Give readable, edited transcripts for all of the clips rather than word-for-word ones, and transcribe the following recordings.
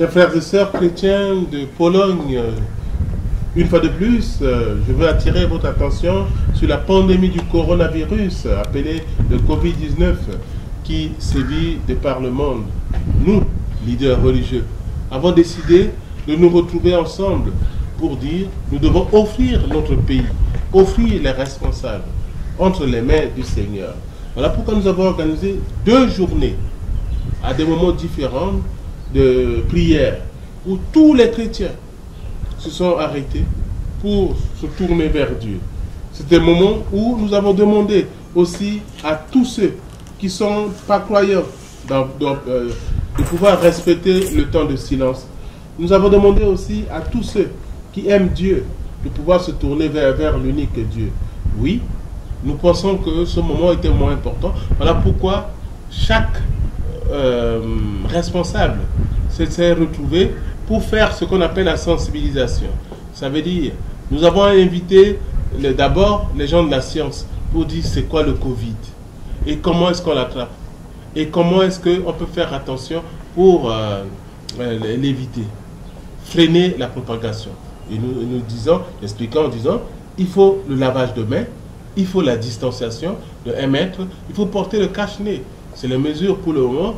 Chers frères et sœurs chrétiens de Pologne, une fois de plus, je veux attirer votre attention sur la pandémie du coronavirus, appelée le Covid-19, qui sévit de par le monde. Nous, leaders religieux, avons décidé de nous retrouver ensemble pour dire nous devons offrir notre pays, offrir les responsables entre les mains du Seigneur. Voilà pourquoi nous avons organisé 2 journées à des moments différents de prière où tous les chrétiens se sont arrêtés pour se tourner vers Dieu. C'est un moment où nous avons demandé aussi à tous ceux qui ne sont pas croyants de pouvoir respecter le temps de silence. Nous avons demandé aussi à tous ceux qui aiment Dieu de pouvoir se tourner vers l'unique Dieu. Oui, nous pensons que ce moment était moins important. Voilà pourquoi chaque responsable s'est retrouvé pour faire ce qu'on appelle la sensibilisation. Ça veut dire, nous avons invité d'abord les gens de la science pour dire c'est quoi le Covid et comment est-ce qu'on l'attrape et comment est-ce qu'on peut faire attention pour l'éviter, freiner la propagation. Et nous expliquons en disant, il faut le lavage de mains, il faut la distanciation de 1 mètre, il faut porter le cache-nez. C'est les mesures pour le moment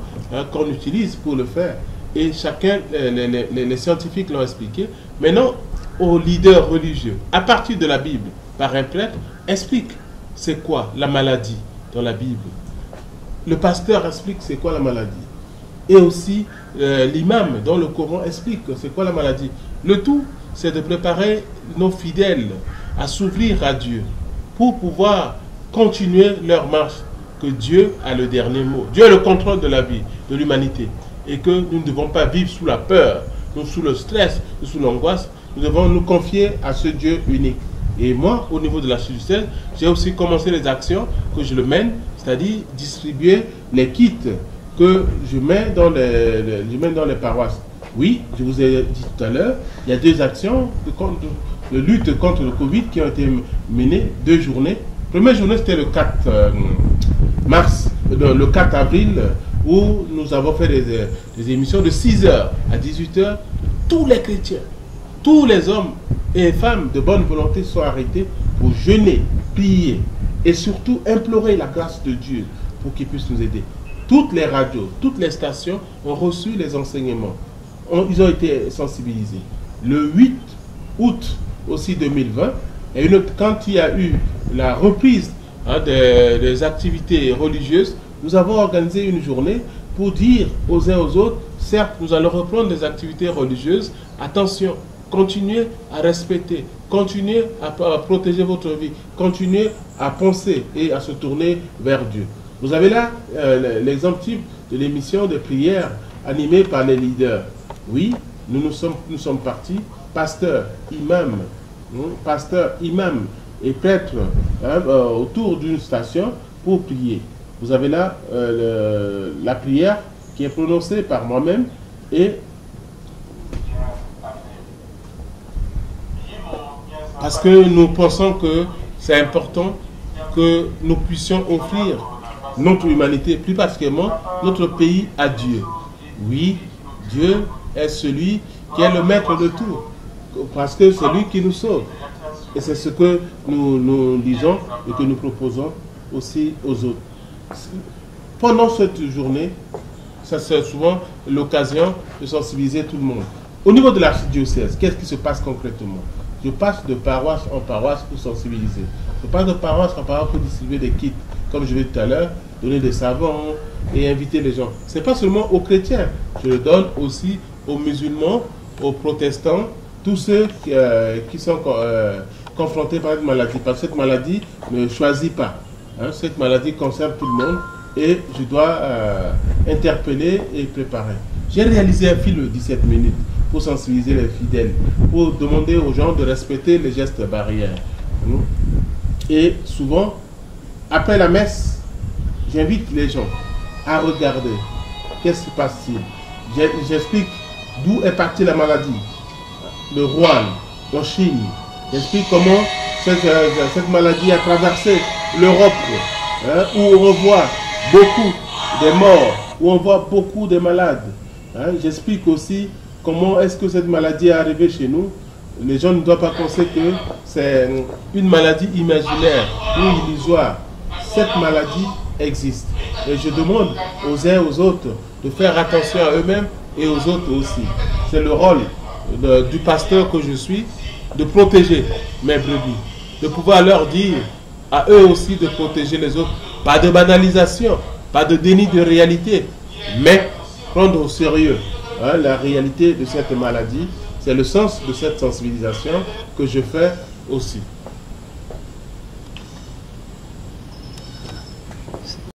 qu'on utilise pour le faire. Et chacun, les scientifiques l'ont expliqué. Maintenant, aux leaders religieux, à partir de la Bible, par un prêtre, explique c'est quoi la maladie dans la Bible. Le pasteur explique c'est quoi la maladie. Et aussi, l'imam dans le Coran explique c'est quoi la maladie. Le tout, c'est de préparer nos fidèles à s'ouvrir à Dieu pour pouvoir continuer leur marche. Que Dieu a le dernier mot. Dieu a le contrôle de la vie, de l'humanité. Et que nous ne devons pas vivre sous la peur, sous le stress, sous l'angoisse. Nous devons nous confier à ce Dieu unique. Et moi, au niveau de la CJCL, j'ai aussi commencé les actions que je le mène, c'est-à-dire distribuer les kits que je mets dans les paroisses. Oui, je vous ai dit tout à l'heure, il y a 2 actions de lutte contre le Covid qui ont été menées, 2 journées. La première journée, c'était le 4 le 4 avril, où nous avons fait des émissions de 6h à 18h. Tous les chrétiens, tous les hommes et femmes de bonne volonté sont arrêtés pour jeûner, prier et surtout implorer la grâce de Dieu pour qu'il puisse nous aider. Toutes les radios, toutes les stations ont reçu les enseignements. Ils ont été sensibilisés. Le 8 août aussi 2020, et quand il y a eu la reprise des activités religieuses, nous avons organisé une journée pour dire aux uns aux autres, certes, nous allons reprendre des activités religieuses, attention, continuez à respecter, continuez à protéger votre vie, continuez à penser et à se tourner vers Dieu. Vous avez là l'exemple type de l'émission de prière animée par les leaders. Oui, nous sommes partis, pasteur, imam et prêtre autour d'une station pour prier. Vous avez là la prière qui est prononcée par moi-même et parce que nous pensons que c'est important que nous puissions offrir notre humanité, plus particulièrement notre pays à Dieu. Oui, Dieu est celui qui est le maître de tout, parce que c'est lui qui nous sauve. Et c'est ce que nous disons et que nous proposons aussi aux autres. Pendant cette journée, ça c'est souvent l'occasion de sensibiliser tout le monde. Au niveau de l'archidiocèse, qu'est-ce qui se passe concrètement? Je passe de paroisse en paroisse pour sensibiliser. Je passe de paroisse en paroisse pour distribuer des kits, comme je l'ai dit tout à l'heure, donner des savons et inviter les gens. Ce n'est pas seulement aux chrétiens, je le donne aussi aux musulmans, aux protestants, tous ceux qui sont confrontés par cette maladie. Parce que cette maladie ne choisit pas. Cette maladie concerne tout le monde et je dois interpeller et préparer. J'ai réalisé un film de 17 minutes pour sensibiliser les fidèles, pour demander aux gens de respecter les gestes barrières. Et souvent, après la messe, j'invite les gens à regarder qu'est-ce qui se passe-t-il. J'explique d'où est partie la maladie. Le Wuhan, en Chine. J'explique comment cette maladie a traversé l'Europe, où on voit beaucoup de morts, où on voit beaucoup de malades. J'explique aussi comment est-ce que cette maladie est arrivée chez nous. Les gens ne doivent pas penser que c'est une maladie imaginaire ou illusoire. Cette maladie existe. Et je demande aux uns et aux autres de faire attention à eux-mêmes et aux autres aussi. C'est le rôle du pasteur que je suis de protéger mes brebis, de pouvoir leur dire à eux aussi de protéger les autres. Pas de banalisation, pas de déni de réalité, mais prendre au sérieux la réalité de cette maladie. C'est le sens de cette sensibilisation que je fais aussi.